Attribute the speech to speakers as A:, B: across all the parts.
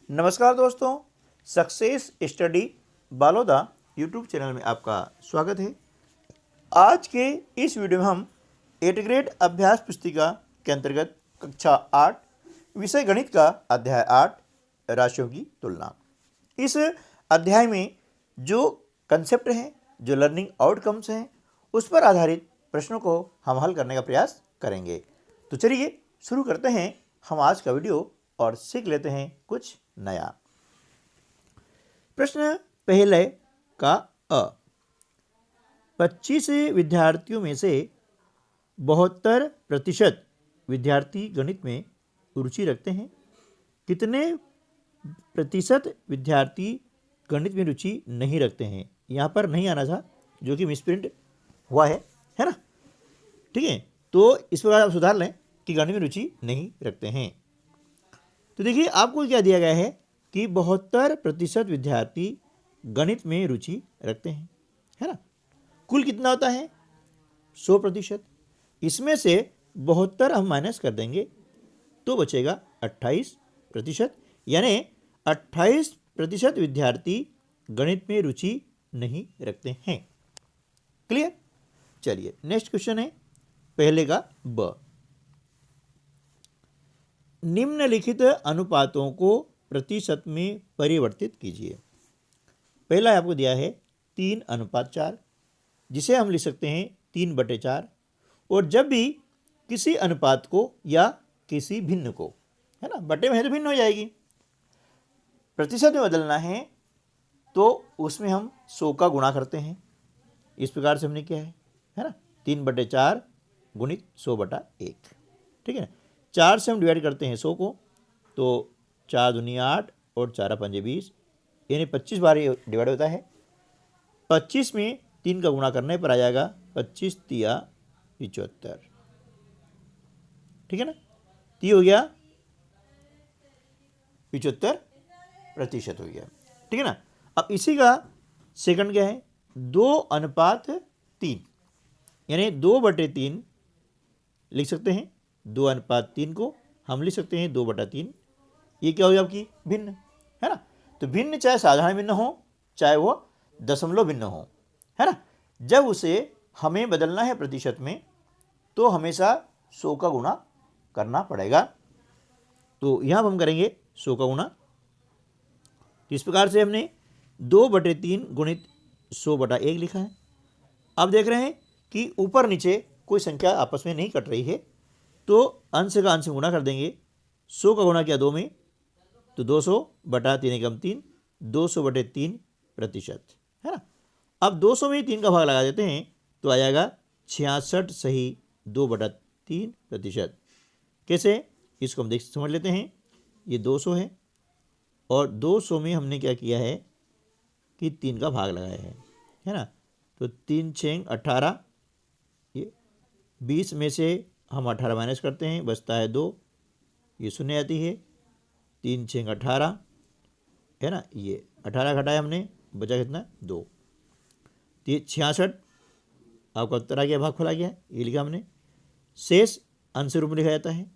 A: नमस्कार दोस्तों, success study Baloda YouTube channel में आपका स्वागत है। आज के इस वीडियो में हम 8th ग्रेड अभ्यास पुस्तिका के अंतर्गत कक्षा 8 विषय गणित का अध्याय 8 राशियों की तुलना। इस अध्याय में जो कंसेप्ट हैं, जो लर्निंग आउटकम्स हैं, उस पर आधारित प्रश्नों को हम हल करने का प्रयास करेंगे। तो चलिए शुरू करते हैं हम आज का वीडियो और सीख लेते हैं कुछ नया। प्रश्न पहले का अ, 25 विद्यार्थियों में से 72% विद्यार्थी गणित में रुचि रखते हैं। कितने प्रतिशत विद्यार्थी गणित में रुचि नहीं रखते हैं? यहाँ पर नहीं आना था, जो कि मिसप्रिंट हुआ है ना। ठीक है, तो इस प्रकार आप सुधार लें कि गणित में रुचि नहीं रखते हैं। तो देखिए आपको क्या दिया गया है कि 72% विद्यार्थी गणित में रुचि रखते हैं, है ना। कुल कितना होता है? 100%। इसमें से 72 हम माइनस कर देंगे तो बचेगा 28%, यानी 28% विद्यार्थी गणित में रुचि नहीं रखते हैं। क्लियर? चलिए नेक्स्ट क्वेश्चन है पहले का ब, निम्नलिखित अनुपातों को प्रतिशत में परिवर्तित कीजिए। पहला आपको दिया है 3:4, जिसे हम लिख सकते हैं 3/4। और जब भी किसी अनुपात को या किसी भिन्न को, है ना, बटे में है तो भिन्न हो जाएगी, प्रतिशत में बदलना है तो उसमें हम 100 का गुणा करते हैं। इस प्रकार से हमने किया है ना, 3/4 गुणित 100/1। ठीक है, 4 से हम डिवाइड करते हैं 100 को, तो 4 दूनी 8 और 4 पंजे 20, यानी 25 बार ये डिवाइड होता है। 25 में 3 का गुणा करने पर आ जाएगा 25 तिया 75। ठीक है ना, तो ये हो गया 75% हो गया। ठीक है ना। अब इसी का सेकंड क्या है? 2:3, यानी 2/3 लिख सकते हैं। 2:3 को हम लिख सकते हैं 2/3। ये क्या हो गया आपकी भिन्न, है ना। तो भिन्न चाहे साधारण भिन्न हो, चाहे वो दशमलव भिन्न हो, है ना, जब उसे हमें बदलना है प्रतिशत में तो हमेशा 100 का गुणा करना पड़ेगा। तो यहाँ हम करेंगे 100 का गुणा। इस प्रकार से हमने 2/3 गुणित 100/1 लिखा है। अब देख रहे हैं कि ऊपर नीचे कोई संख्या आपस में नहीं कट रही है, तो अंश का अंश में गुणा कर देंगे। 100 का गुणा किया 2 में, तो 200/3 200/3%, है ना। अब 200 में 3 का भाग लगा देते हैं तो आ जाएगा 66 सही 2/3%। कैसे? इसको हम समझ लेते हैं। ये 200 है और 200 में हमने क्या किया है कि 3 का भाग लगाया है ना। तो 3 6 18, ये 20 में से हम 18 माइनस करते हैं, बचता है 2, ये शून्य आती है। 3 6 18, है ना, ये 18 घटाया हमने, बचा कितना 2। तो ये 66 आपका उत्तर आ गया, भाग खुला गया, ये लिखा हमने। शेष अंश रूप में लिखा जाता है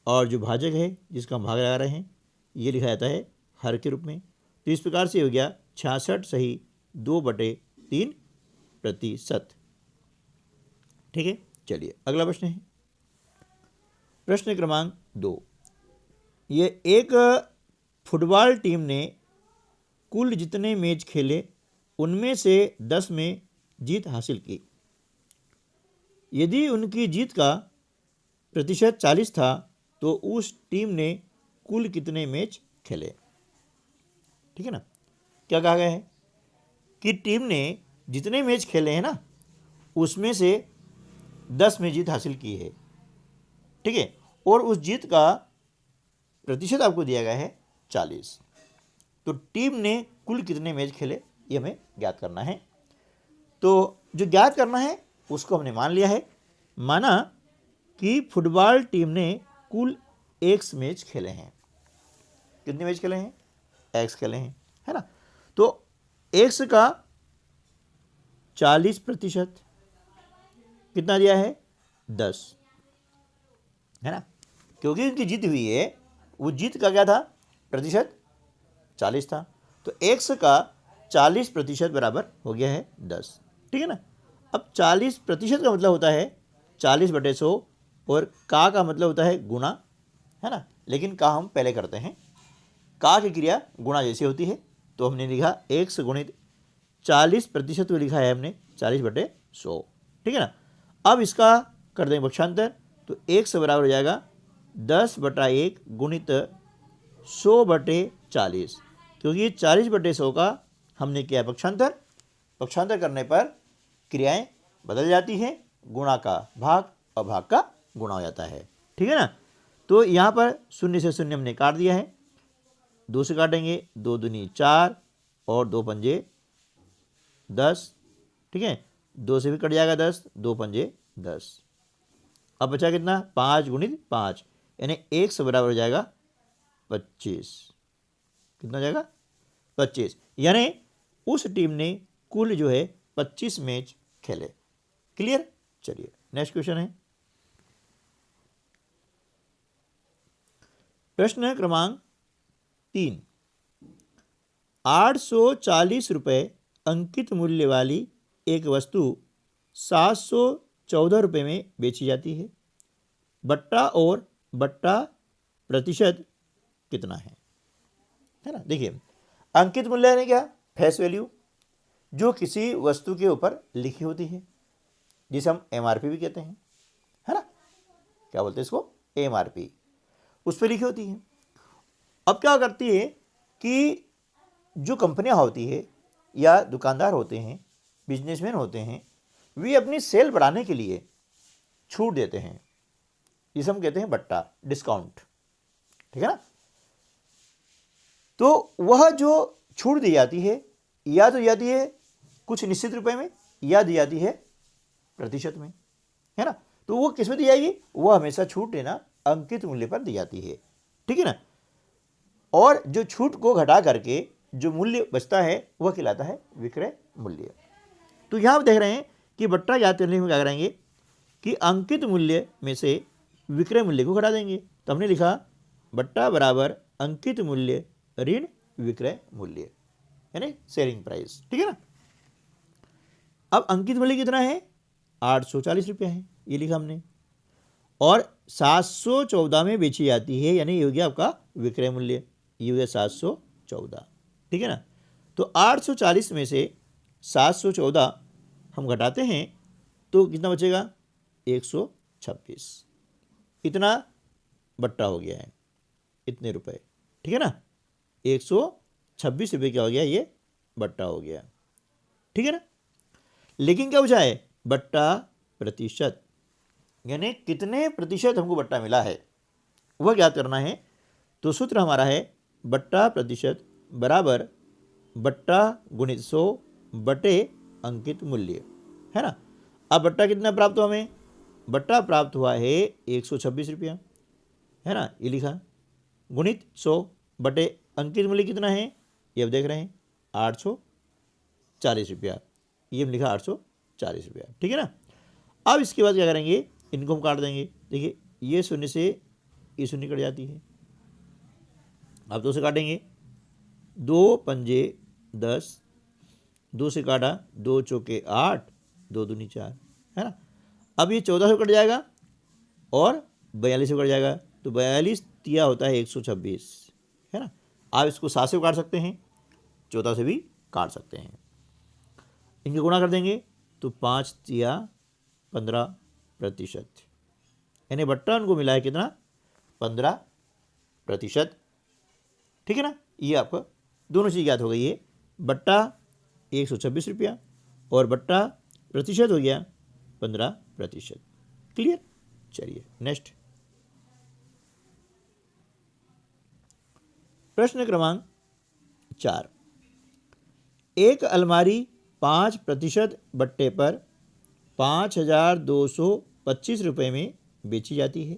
A: और जो भाजक है जिसका हम भाग लगा रहे हैं ये लिखा जाता है हर के रूप में। तो इस प्रकार से हो गया 66 सही 2/3%। ठीक है, चलिए अगला प्रश्न है प्रश्न क्रमांक 2। ये एक फुटबॉल टीम ने कुल जितने मैच खेले उनमें से 10 में जीत हासिल की। यदि उनकी जीत का प्रतिशत 40 था तो उस टीम ने कुल कितने मैच खेले? ठीक है ना। क्या कहा गया है कि टीम ने जितने मैच खेले हैं ना, उसमें से 10 में जीत हासिल की है। ठीक है, और उस जीत का प्रतिशत आपको दिया गया है 40। तो टीम ने कुल कितने मैच खेले ये हमें ज्ञात करना है। तो जो ज्ञात करना है उसको हमने मान लिया है। माना कि फुटबॉल टीम ने कुल x मैच खेले हैं। कितने मैच खेले हैं? x खेले हैं, है ना। तो x का 40% कितना दिया है? 10, है ना। क्योंकि उनकी जीत हुई है, वो जीत का क्या था? प्रतिशत 40 था, तो x का 40% बराबर हो गया है 10। ठीक है ना। अब 40% का मतलब होता है 40/100 और का मतलब होता है गुणा, है ना। लेकिन का हम पहले करते हैं, का की क्रिया गुणा जैसी होती है, तो हमने लिखा x गुणित 40% को लिखा है हमने 40/100। ठीक है ना। अब इसका कर देंगे पक्षांतर, तो x बराबर हो जाएगा 10/1 गुणित 100/40, क्योंकि 40/100 का हमने किया पक्षांतर। पक्षांतर करने पर क्रियाएं बदल जाती हैं, गुणा का भाग और भाग का गुणा हो जाता है। ठीक है ना। तो यहाँ पर शून्य से शून्य हमने काट दिया है, 2 से काटेंगे, 2 दूनी 4 और 2 पंजे 10। ठीक है, 2 से भी कट जाएगा 10, 2 पंजे 10। अब बचा कितना, 5 गुणित 5, यानी x बराबर हो जाएगा 25। कितना जाएगा, 25। यानी उस टीम ने कुल जो है 25 मैच खेले। क्लियर। चलिए नेक्स्ट क्वेश्चन है, प्रश्न क्रमांक 3। 840 रुपये अंकित मूल्य वाली एक वस्तु 714 रुपये में बेची जाती है। बट्टा और बट्टा प्रतिशत कितना है ना। देखिए, अंकित मूल्य यानी क्या, फेस वैल्यू, जो किसी वस्तु के ऊपर लिखी होती है, जिसे हम एमआरपी भी कहते हैं, है ना। क्या बोलते हैं इसको, एमआरपी, उस पर लिखी होती है। अब क्या करती है कि जो कंपनियां होती है या दुकानदार होते हैं, बिजनेसमैन होते हैं, वे अपनी सेल बढ़ाने के लिए छूट देते हैं, जिसे हम कहते हैं बट्टा, डिस्काउंट। ठीक है ना। तो वह जो छूट दी जाती है, या तो जाती है कुछ निश्चित रुपए में, या दी जाती है प्रतिशत में, है ना। तो वो किस में दी जाएगी, वह हमेशा छूट लेना अंकित मूल्य पर दी जाती है। ठीक है ना। और जो छूट को घटा करके जो मूल्य बचता है वह कहलाता है विक्रय मूल्य। तो यहां आप देख रहे हैं कि बट्टा याद करने में क्या करेंगे कि अंकित मूल्य में से विक्रय मूल्य को घटा देंगे। तो हमने लिखा बट्टा बराबर अंकित मूल्य ऋण विक्रय मूल्य, यानी सेलिंग प्राइस। ठीक है ना। अब अंकित मूल्य कितना है, 840 रुपया है, ये लिखा हमने, और 714 में बेची जाती है, यानी ये हो गया आपका विक्रय मूल्य, ये हो गया 714। ठीक है ना। तो 840 में से 714 हम घटाते हैं तो कितना बचेगा, 126। इतना बट्टा हो गया है, इतने रुपए। ठीक है ना। 126 रुपये क्या हो गया, ये बट्टा हो गया। ठीक है ना। लेकिन क्या पूछा है, बट्टा प्रतिशत, यानी कितने प्रतिशत हमको बट्टा मिला है वह ज्ञात करना है। तो सूत्र हमारा है बट्टा प्रतिशत बराबर बट्टा गुणित 100 बटे अंकित मूल्य, है ना। अब बट्टा कितना प्राप्त हुआ हमें, बट्टा प्राप्त हुआ है 126 रुपया, है ना, ये लिखा, गुणित 100 बटे अंकित मूल्य कितना है, ये अब देख रहे हैं 840 रुपया, ये हम लिखा 840 रुपया। ठीक है ना। अब इसके बाद क्या करेंगे, इनको हम काट देंगे। देखिए, ये शून्य से ये शून्य कट जाती है, अब 2 से काटेंगे, 2 पंजे 10, 2 से काटा, 2 चौके 8, 2 दूनी 4, है ना। अब ये 14 से कट जाएगा और 42 से कट जाएगा, तो 42 तिया होता है 126, है ना। आप इसको 7 से काट सकते हैं, 14 से भी काट सकते हैं। इनके गुणा कर देंगे तो 5 तिया 15%, यानी बट्टा उनको मिला है कितना, 15%। ठीक है ना। ये आपको दोनों चीज़ याद हो गई है, बट्टा 126 रुपया और बट्टा प्रतिशत हो गया 15%। क्लियर। चलिए नेक्स्ट प्रश्न क्रमांक 4। एक अलमारी 5% बट्टे पर 5225 रुपये में बेची जाती है।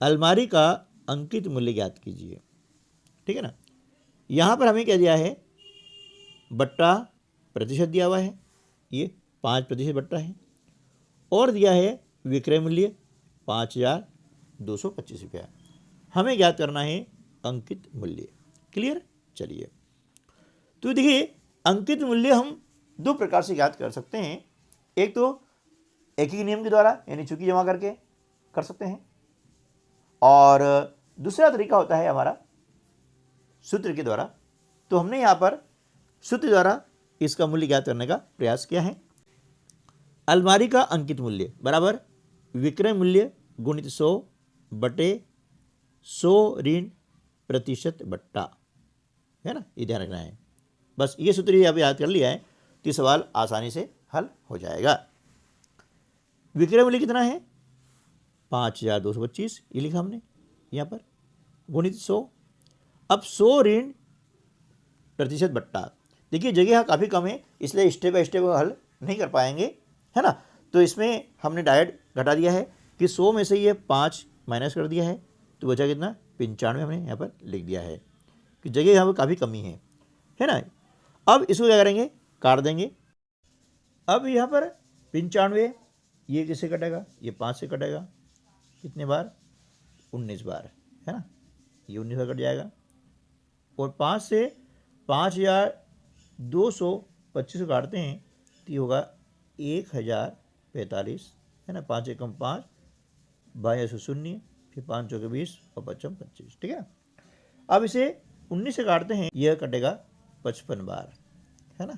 A: अलमारी का अंकित मूल्य ज्ञात कीजिए। ठीक है ना। यहाँ पर हमें क्या दिया है, बट्टा प्रतिशत दिया हुआ है, ये 5% बट्टा है, और दिया है विक्रय मूल्य 5225 रुपया। हमें ज्ञात करना है अंकित मूल्य। क्लियर। चलिए, तो देखिए अंकित मूल्य हम दो प्रकार से ज्ञात कर सकते हैं। एक तो एक ही नियम के द्वारा यानी चूकी जमा करके कर सकते हैं, और दूसरा तरीका होता है हमारा सूत्र के द्वारा। तो हमने यहाँ पर सूत्र द्वारा इसका मूल्य ज्ञात करने का प्रयास किया है। अलमारी का अंकित मूल्य बराबर विक्रय मूल्य गुणित 100 बटे 100 ऋण प्रतिशत बट्टा, है ना, ये ध्यान रखना है। बस ये सूत्र ही आप याद कर लिया है तो सवाल आसानी से हल हो जाएगा। विक्रय मूल्य कितना है 5225, ये लिखा हमने यहाँ पर, गुणित 100। अब 100 ऋण प्रतिशत बट्टा, देखिए जगह यहाँ काफ़ी कम है इसलिए स्टेप बाय स्टेप हल नहीं कर पाएंगे, है ना। तो इसमें हमने डायरेक्ट घटा दिया है कि 100 में से ये 5 माइनस कर दिया है तो बचा कितना 95 हमने यहाँ पर लिख दिया है कि जगह यहाँ पर काफ़ी कमी है ना। अब इसको क्या करेंगे, काट देंगे। अब यहाँ पर 95 ये किससे कटेगा, ये 5 से कटेगा, कितने बार 19 बार, है ना, ये 19 बार कट जाएगा। और 5 से 5225 काटते हैं तो ये होगा 1045, है ना। 5 एकम 5, 22 शून्य, फिर 5 चौके 20 और 5 25, ठीक है। अब इसे 19 से काटते हैं, यह कटेगा 55 बार, है ना।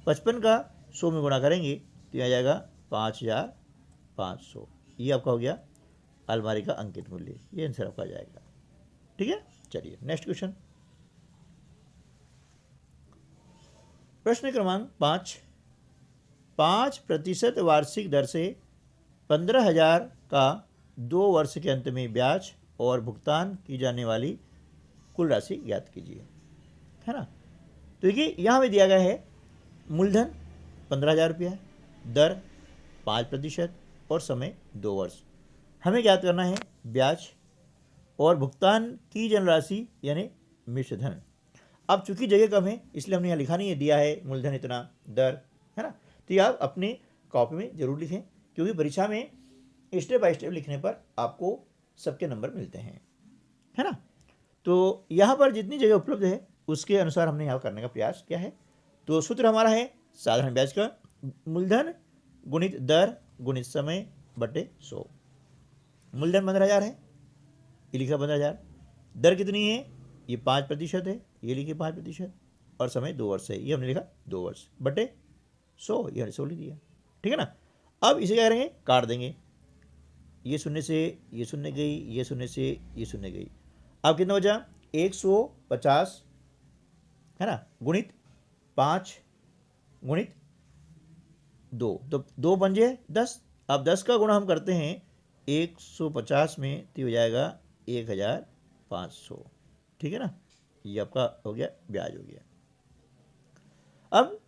A: 55 का 100 में गुणा करेंगे तो यह आ जाएगा 5500। ये आपका हो गया अलमारी का अंकित मूल्य, ये आंसर आपका आ जाएगा, ठीक है। चलिए नेक्स्ट क्वेश्चन, प्रश्न क्रमांक 5। 5% वार्षिक दर से 15,000 का 2 वर्ष के अंत में ब्याज और भुगतान की जाने वाली कुल राशि ज्ञात कीजिए, है ना। तो देखिए यहाँ में दिया गया है मूलधन 15,000 रुपया, दर 5% और समय 2 वर्ष। हमें ज्ञात करना है ब्याज और भुगतान की जाने राशि यानी मिश्र धन। अब चूंकि जगह कम है इसलिए हमने यहाँ लिखा नहीं है, दिया है मूलधन इतना, दर, है ना। तो ये आप अपनी कॉपी में जरूर लिखें क्योंकि परीक्षा में स्टेप बाय स्टेप लिखने पर आपको सबके नंबर मिलते हैं, है ना। तो यहाँ पर जितनी जगह उपलब्ध है उसके अनुसार हमने यहाँ करने का प्रयास किया है। तो सूत्र हमारा है साधारण ब्याज का मूलधन गुणित दर गुणित समय बटे 100। मूलधन 15,000 है, ये लिखा 15,000। दर कितनी है, ये 5% है, ये लिखिए 5%, और समय 2 वर्ष है, ये हमने लिखा 2 वर्ष, बटे 100, ये 100 लिख दिया, ठीक है ना। अब इसे क्या करेंगे, काट देंगे। ये शून्य से ये शून्य गई, ये शून्य से ये शून्य गई। अब कितना बचा 150, है ना, गुणित 5 गुणित 2, तो 2 पंजे 10। अब 10 का गुणा हम करते हैं 150 में तो हो जाएगा 1,500, ठीक है ना। ये आपका हो गया ब्याज हो गया। अब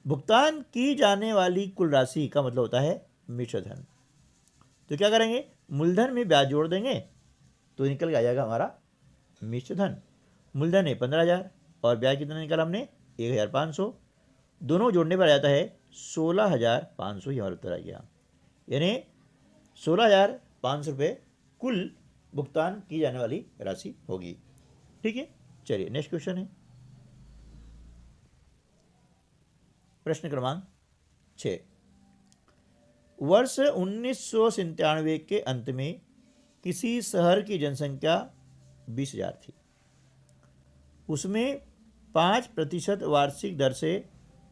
A: भुगतान की जाने वाली कुल राशि का मतलब होता है मिश्र धन। तो क्या करेंगे, मूलधन में ब्याज जोड़ देंगे तो निकल के आ जाएगा हमारा मिश्र धन। मूलधन है 15,000 और ब्याज कितना निकाला हमने 1,500, दोनों जोड़ने पर आ जाता है 16,500, ये हमारा उत्तर आ गया। यानी 16,500 रुपये कुल भुगतान की जाने वाली राशि होगी, ठीक है। चलिए नेक्स्ट क्वेश्चन है प्रश्न क्रमांक 6। वर्ष 1997 के अंत में किसी शहर की जनसंख्या 20,000 थी, उसमें 5% वार्षिक दर से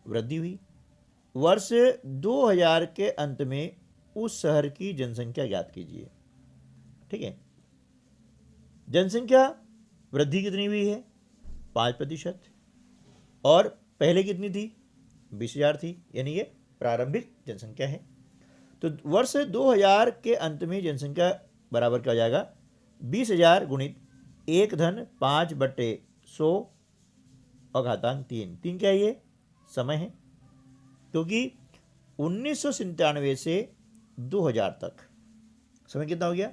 A: वृद्धि हुई। वर्ष 2000 के अंत में उस शहर की जनसंख्या ज्ञात कीजिए, ठीक है। जनसंख्या वृद्धि कितनी हुई है 5%, और पहले कितनी थी 20,000 थी, यानी ये प्रारंभिक जनसंख्या है। तो वर्ष 2000 के अंत में जनसंख्या बराबर क्या हो जाएगा 20,000 गुणित 1 धन 5/100 और घातांक 3। 3 क्या है, ये समय है, क्योंकि 1997 से 2000 तक समय कितना हो गया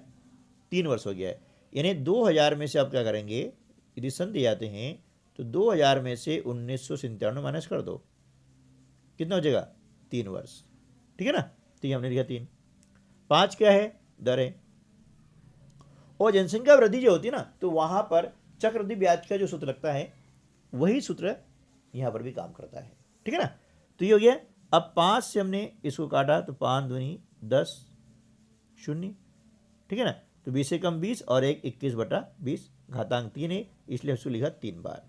A: 3 वर्ष हो गया है। यानी 2000 में से आप क्या करेंगे, यदि सन दिए जाते हैं तो 2000 में से 1997 माइनस कर दो, कितना हो जाएगा 3 वर्ष, ठीक है ना। तो ये हमने लिखा 3। 5 क्या है, दर है। और जनसंख्या वृद्धि जो होती है ना, तो वहाँ पर चक्रवृद्धि ब्याज का जो सूत्र लगता है वही सूत्र यहाँ पर भी काम करता है, ठीक है ना। तो ये हो गया। अब 5 से हमने इसको काटा तो 5 दूनी 10 शून्य, ठीक है ना। तो 20 से कम 20 और 21/20, घातांक 3 है इसलिए उसको लिखा 3 बार,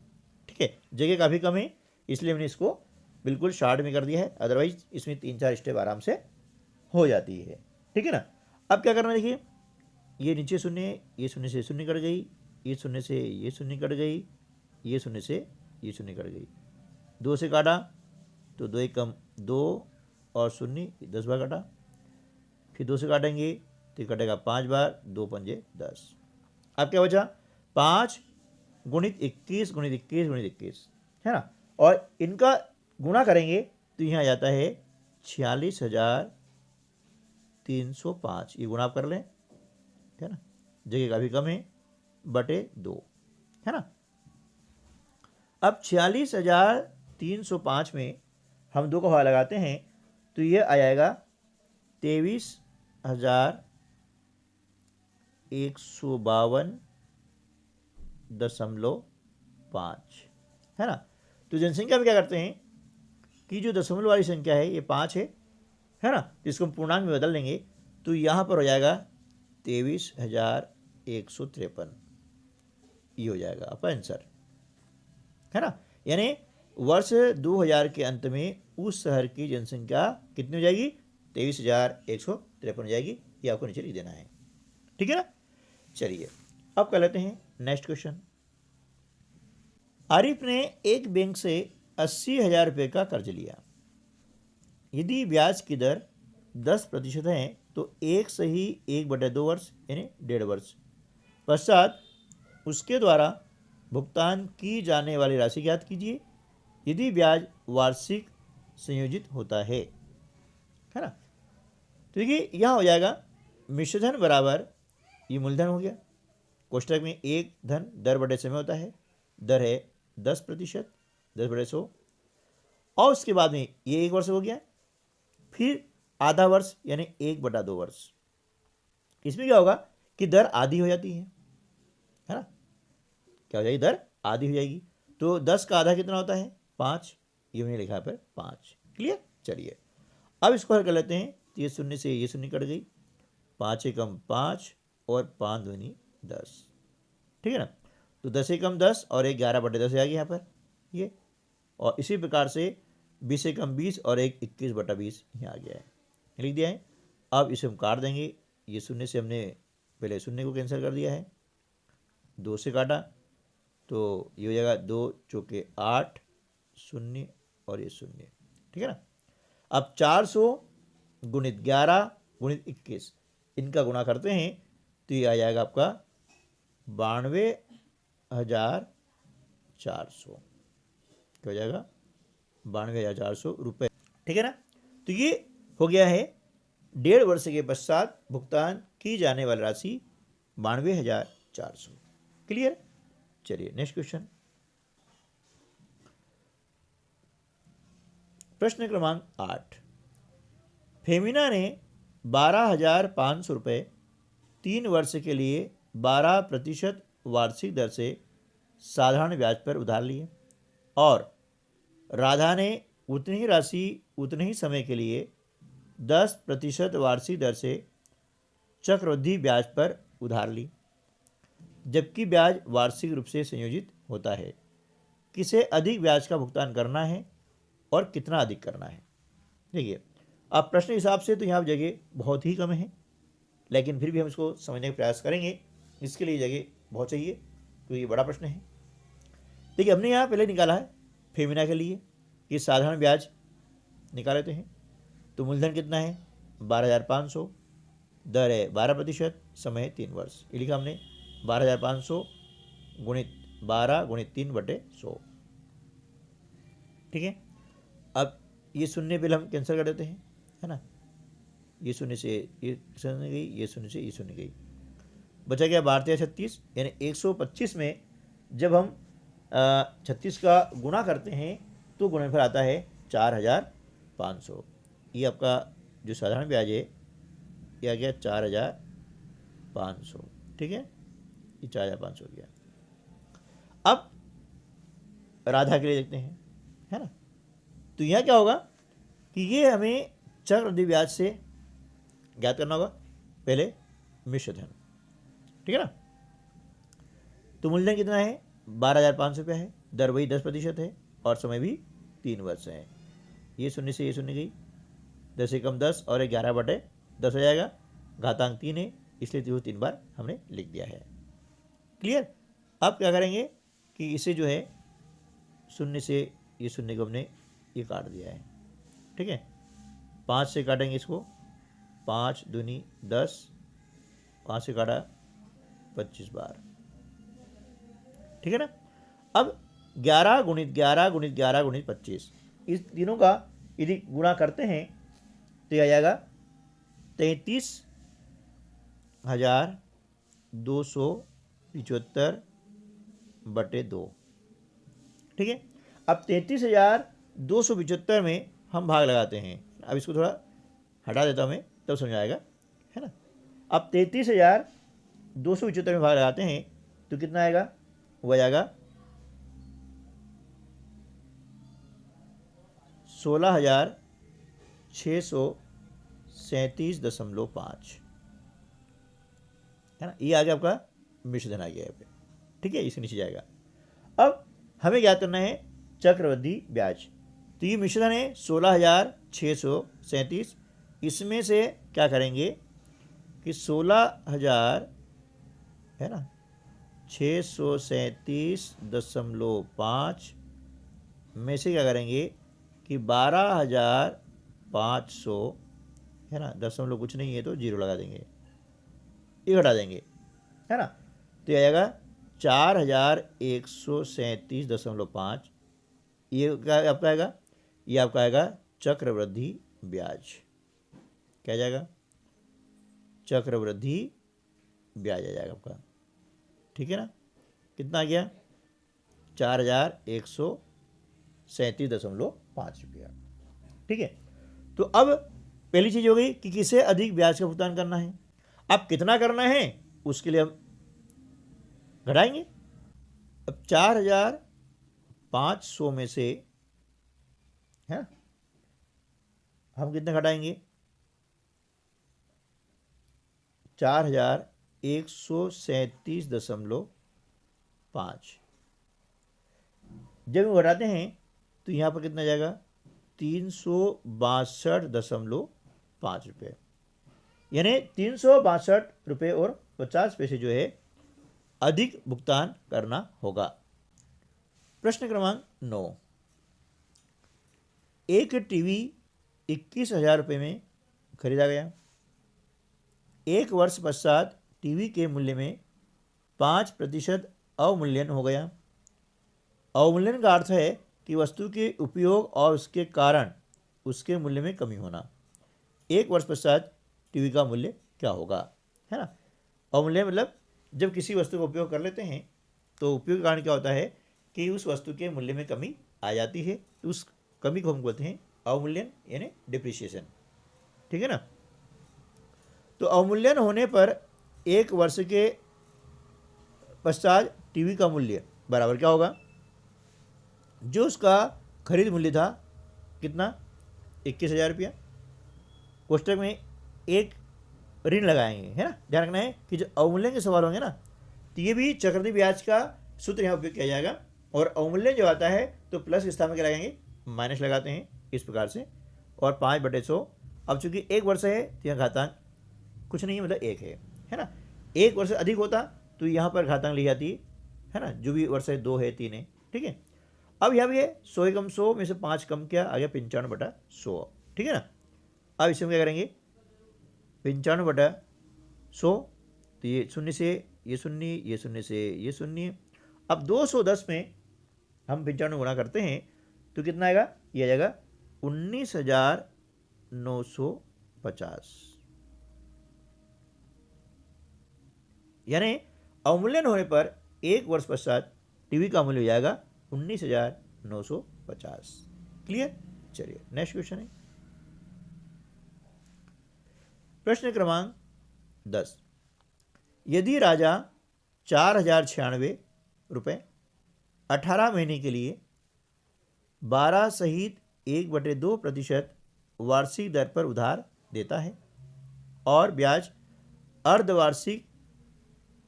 A: ठीक है। जगह काफ़ी कम है इसलिए हमने इसको बिल्कुल शार्ट में कर दिया है, अदरवाइज इसमें 3-4 स्टेप आराम से हो जाती है, ठीक है ना। अब क्या करना है देखिए, ये नीचे शून्य है, ये शून्य से शून्य कट गई, ये शून्य से ये शून्य कट गई, ये शून्य से ये शून्य कट गई, 2 से काटा तो 2 कम 2 और शून्य 10 बार काटा, फिर 2 से काटेंगे तो कटेगा 5 बार, 2 पंजे 10। अब क्या बचा 5 गुणित 21 गुणित 21 गुणित 21, है ना। और इनका गुणा करेंगे तो यहाँ आ जाता है 46,305, ये गुणा आप कर लें, है ना। जगह काफ़ी कम है, बटे 2, है ना। अब 46,305 में हम 2 का भाग लगाते हैं तो ये आ जाएगा 23,152.5, है ना। तो जनसंख्या में क्या करते हैं कि जो दशमलव वाली संख्या है ये 5 है ना, तो इसको हम पूर्णांक में बदल लेंगे तो यहाँ पर हो जाएगा 23,153, ये हो जाएगा आपका आंसर, है ना। यानी वर्ष 2000 के अंत में उस शहर की जनसंख्या कितनी हो जाएगी, 23,153 हो जाएगी। ये आपको नीचे लिख देना है, ठीक है ना। चलिए अब कर लेते हैं नेक्स्ट क्वेश्चन। आरिफ ने एक बैंक से 80,000 रुपये का कर्ज लिया। यदि ब्याज की दर 10% है तो 1 सही 1/2 वर्ष यानी 1.5 वर्ष पश्चात उसके द्वारा भुगतान की जाने वाली राशि ज्ञात कीजिए यदि ब्याज वार्षिक संयोजित होता है ना। तो देखिए यहाँ हो जाएगा मिश्रधन बराबर, ये मूलधन हो गया, कोष्ठक में एक धन दर बटे समय होता है, दर है 10%, 10/100, और उसके बाद में ये 1 वर्ष हो गया, फिर आधा वर्ष यानी 1/2 वर्ष। इसमें क्या होगा कि दर आधी हो जाती है ना, क्या हो जाएगी, दर आधी हो जाएगी। तो 10 का आधा कितना होता है, 5, ये मैंने लिखा है पर 5, क्लियर। चलिए अब इसको हल कर लेते हैं, तो ये शून्य से ये शून्य कट गई, 5 एकम 5 और 5 दूनी 10, ठीक है ना। तो 10 एकम 10 और 11/10 आ गया यहाँ पर ये, और इसी प्रकार से 20 एकम 20 और 21/20 यहाँ आ गया है, लिख दिया है। अब इसे हम काट देंगे, ये शून्य से हमने पहले शून्य को कैंसिल कर दिया है, 2 से काटा तो ये हो जाएगा 2 चौके 8 शून्य और ये शून्य, ठीक है ना। अब 400 गुणित 11 गुणित 21 इनका गुणा करते हैं तो ये आ जाएगा आपका 92,400, क्या हो जाएगा 92,400 रुपये, ठीक है ना। तो ये हो गया है 1.5 वर्ष के पश्चात भुगतान की जाने वाली राशि 92,400, क्लियर। चलिए नेक्स्ट क्वेश्चन, प्रश्न क्रमांक 8। फेमिना ने 12,500 रुपये 3 वर्ष के लिए 12% वार्षिक दर से साधारण ब्याज पर उधार लिए और राधा ने उतनी ही राशि उतने ही समय के लिए 10% वार्षिक दर से चक्रवृद्धि ब्याज पर उधार ली, जबकि ब्याज वार्षिक रूप से संयोजित होता है। किसे अधिक ब्याज का भुगतान करना है और कितना अधिक करना है। देखिए अब प्रश्न हिसाब से तो यहाँ जगह बहुत ही कम है, लेकिन फिर भी हम इसको समझने का प्रयास करेंगे, इसके लिए जगह बहुत चाहिए क्योंकि ये बड़ा प्रश्न है। देखिए हमने यहाँ पहले निकाला है फेमिना के लिए कि साधारण ब्याज निकाल लेते हैं, तो मूलधन कितना है 12,500, दर है 12%, समय है 3 वर्ष, ये लिखा हमने 12,500 गुणित 12 गुणित 3/100, ठीक है। अब ये शून्य बिल हम कैंसिल कर देते हैं, है ना, ये शून्य से ये शून्य गई, ये शून्य से ये शून्य गई, बचा गया 12×36 यानी 125 में जब हम 36 का गुणा करते हैं तो गुणनफल आता है 4,500। ये आपका जो साधारण ब्याज है ये आ गया 4,500, ठीक है, ये 4,500 हो गया। अब राधा के लिए देखते हैं, है ना। तो यहाँ क्या होगा कि ये हमें चक्रवृद्धि ब्याज से ज्ञात करना होगा। पहले मिश्र धन, ठीक है ना। तो मूलधन कितना है, 12,500 रुपया है, दर वही 10% है और समय भी 3 वर्ष है। ये शून्य से ये शून्य गई, 10 से कम 10 और 11/10 हो जाएगा। घातांक 3 है, इसलिए 3 बार हमने लिख दिया है। क्लियर। अब क्या करेंगे कि इसे जो है शून्य से ये शून्य को हमने ये काट दिया है, ठीक है। 5 से काटेंगे इसको, 5 दूनी 10, 5 से काटा 25 बार, ठीक है ना। अब 11 गुणित 11 गुणित 11 गुणित 25, इस तीनों का यदि गुणा करते हैं तो यह आ जाएगा 33,275/2, ठीक है। अब 33,275 में हम भाग लगाते हैं। अब इसको थोड़ा हटा देता हूँ मैं, तब समझ आएगा, है ना। अब 33,275 में भाग लगाते हैं तो कितना आएगा, वो आ जाएगा 16,637.5, है ना। ये आ गया आपका मिश्र धन आ गया यहाँ पे, ठीक है। इसके नीचे जाएगा। अब हमें क्या करना है, चक्रवृद्धि ब्याज। तो ये मिश्र धन है 16,637। इसमें से क्या करेंगे कि 16,000 है ना 637.5 में से क्या करेंगे कि 12,500 है ना, दशमलव कुछ नहीं है तो 0 लगा देंगे, ये घटा देंगे, है ना। तो ये आएगा 4,137.5। ये क्या आपका आएगा, ये आपका आएगा चक्रवृद्धि ब्याज। क्या जाएगा, चक्रवृद्धि ब्याज आ जाएगा आपका, ठीक है ना। कितना आ गया, 4,137.5 रुपया, ठीक है। तो अब पहली चीज हो गई कि किसे अधिक ब्याज का भुगतान करना है। अब कितना करना है उसके लिए हम घटाएंगे। अब 4,500 में से है हम कितने घटाएंगे, 4,137.5। जब हम घटाते हैं तो यहाँ पर कितना जाएगा, 362.5 रुपये, यानी 362 रुपये और 50 पैसे जो है अधिक भुगतान करना होगा। प्रश्न क्रमांक 9, एक टीवी 21,000 रुपये में खरीदा गया। एक वर्ष पश्चात टीवी के मूल्य में 5% अवमूल्यन हो गया। अवमूल्यन का अर्थ है कि वस्तु के उपयोग और उसके कारण उसके मूल्य में कमी होना। एक वर्ष पश्चात टीवी का मूल्य क्या होगा, है ना। अवमूल्यन मतलब जब किसी वस्तु का उपयोग कर लेते हैं तो उपयोग के कारण क्या होता है कि उस वस्तु के मूल्य में कमी आ जाती है, तो उस कमी को हम बोलते हैं अवमूल्यन यानी डिप्रिसिएशन, ठीक है ना। तो अवमूल्यन होने पर एक वर्ष के पश्चात टीवी का मूल्य बराबर क्या होगा, जो उसका खरीद मूल्य था कितना, 21,000 रुपया। कोष्टक में एक ऋण लगाएंगे, है ना। ध्यान रखना है कि जो अवमूल्यन के सवाल होंगे ना तो ये भी चक्रवृद्धि ब्याज का सूत्र यहाँ उपयोग किया जाएगा। और अवमूल्यन जो आता है तो प्लस के स्थान में क्या लगाएंगे, माइनस लगाते हैं इस प्रकार से। और 5/100। अब चूंकि एक वर्ष है तो यहाँ घातांक कुछ नहीं मतलब 1 है ना। एक वर्ष अधिक होता तो यहाँ पर घातांक ली जाती है ना, जो भी वर्ष है 2 है 3 है, ठीक है। अब यहाँ भी है 100 कम 100 में से 5 कम क्या आ गया, 95/100, ठीक है ना। अब इसमें क्या करेंगे, 95/100, तो ये शून्य से ये शून्य, ये शून्य से ये शून्य। अब 210 में हम 95 गुणा करते हैं तो कितना आएगा, ये आ जाएगा 19,950, यानी अवमूल्यन होने पर एक वर्ष पश्चात टीवी का मूल्य हो जाएगा 19,950। क्लियर। चलिए नेक्स्ट क्वेश्चन है प्रश्न क्रमांक 10। यदि राजा 4,096 रुपये 18 महीने के लिए 12 सहित 1/2% वार्षिक दर पर उधार देता है और ब्याज अर्धवार्षिक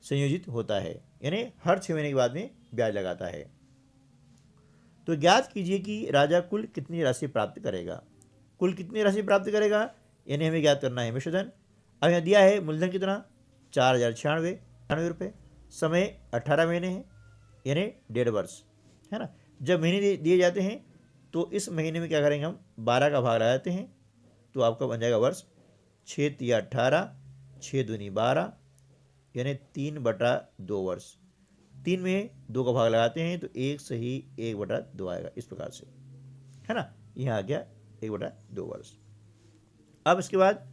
A: संयोजित होता है, यानी हर 6 महीने के बाद में ब्याज लगाता है। तो ज्ञात कीजिए कि राजा कुल कितनी राशि प्राप्त करेगा। कुल कितनी राशि प्राप्त करेगा यानी हमें ज्ञात करना है मिश्रधन। अब यहाँ दिया है मूलधन कितना 4096 रुपये, समय 18 महीने है यानी 1.5 वर्ष है ना। जब महीने दिए जाते हैं तो इस महीने में क्या करेंगे हम 12 का भाग लगाते हैं तो आपका बन जाएगा वर्ष। 6 तिया 18, 6 दूनी 12 यानी 3/2 वर्ष। 3 में 2 का भाग लगाते हैं तो 1 सही 1/2 आएगा, इस प्रकार से है ना। यहाँ आ गया 1/2 वर्ष। अब इसके बाद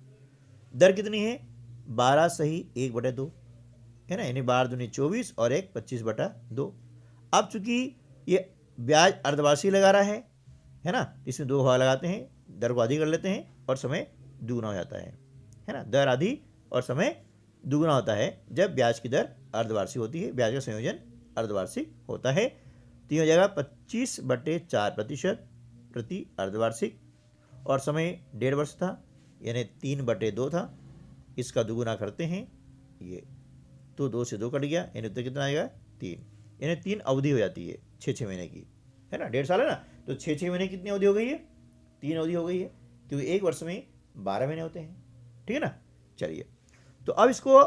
A: दर कितनी है 12 सही 1/2 है ना, यानी 12 दूनी 24 और 1 25/2। अब चूंकि ये ब्याज अर्धवार्षिक लगा रहा है ना, इसमें 2 भाग लगाते हैं, दर को आधी कर लेते हैं और समय दुगुना हो जाता है ना। दर आधी और समय दुगुना होता है जब ब्याज की दर अर्धवार्षिक होती है, ब्याज का संयोजन अर्धवार्षिक होता है। तो ये हो जाएगा 25/4% प्रति अर्धवार्षिक और समय 1.5 वर्ष था यानी 3/2 था। इसका दुगुना करते हैं ये तो 2 से 2 कट गया यानी उत्तर कितना आएगा 3, यानी 3 अवधि हो जाती है 6 महीने की है ना। 1.5 साल है ना, तो 6 महीने कितनी अवधि हो गई है 3 अवधि हो गई है, क्योंकि एक वर्ष में 12 महीने होते हैं, ठीक है ना। चलिए तो अब इसको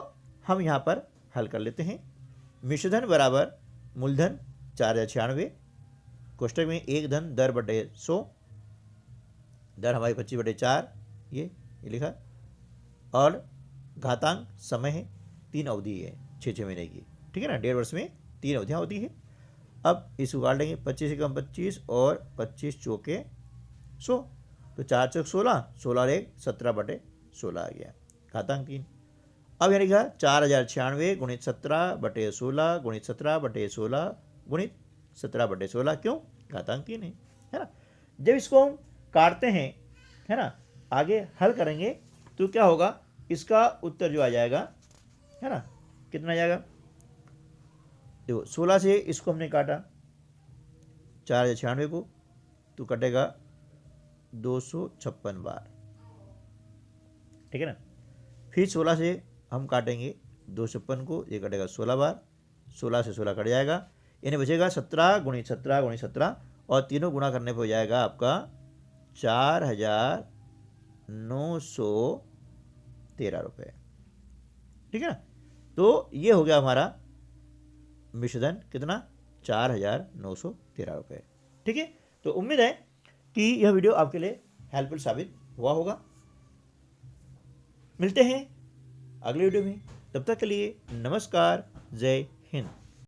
A: हम यहाँ पर हल कर लेते हैं। मिश्रधन बराबर मूलधन 4096, कोष्टक में 1 धन दर बटे 100, दर हमारी 25/4 ये लिखा, और घातांक समय है 3 अवधि है 6 महीने की, ठीक है ना। 1.5 वर्ष में 3 अवधियाँ होती है। अब इसको काट लेंगे 25 एकम 25 और 25 चौके 100, तो 4 चौक 16, 16 और 1 17/16 आ गया, घातांक 3। अब यानी क्या 4096 गुणित 17/16 गुणित 17/16 गुणित 17/16, क्यों घातांक 3 है ना। जब इसको हम काटते हैं है ना, आगे हल करेंगे तो क्या होगा, इसका उत्तर जो आ जाएगा है ना, कितना आ जाएगा, देखो 16 से इसको हमने काटा 4096 को, तो कटेगा 256 बार, ठीक है ना। फिर 16 से हम काटेंगे 256 को, ये कटेगा 16 बार, 16 से 16 कट जाएगा, यानी बचेगा 17 गुणित 17 गुणित 17 और तीनों गुणा करने पर हो जाएगा आपका 4913 रुपये, ठीक है ना। तो ये हो गया हमारा मिश्रधन कितना 4913 रुपये, ठीक है। तो उम्मीद है कि यह वीडियो आपके लिए हेल्पफुल साबित हुआ होगा। मिलते हैं अगले वीडियो में, तब तक के लिए नमस्कार, जय हिंद।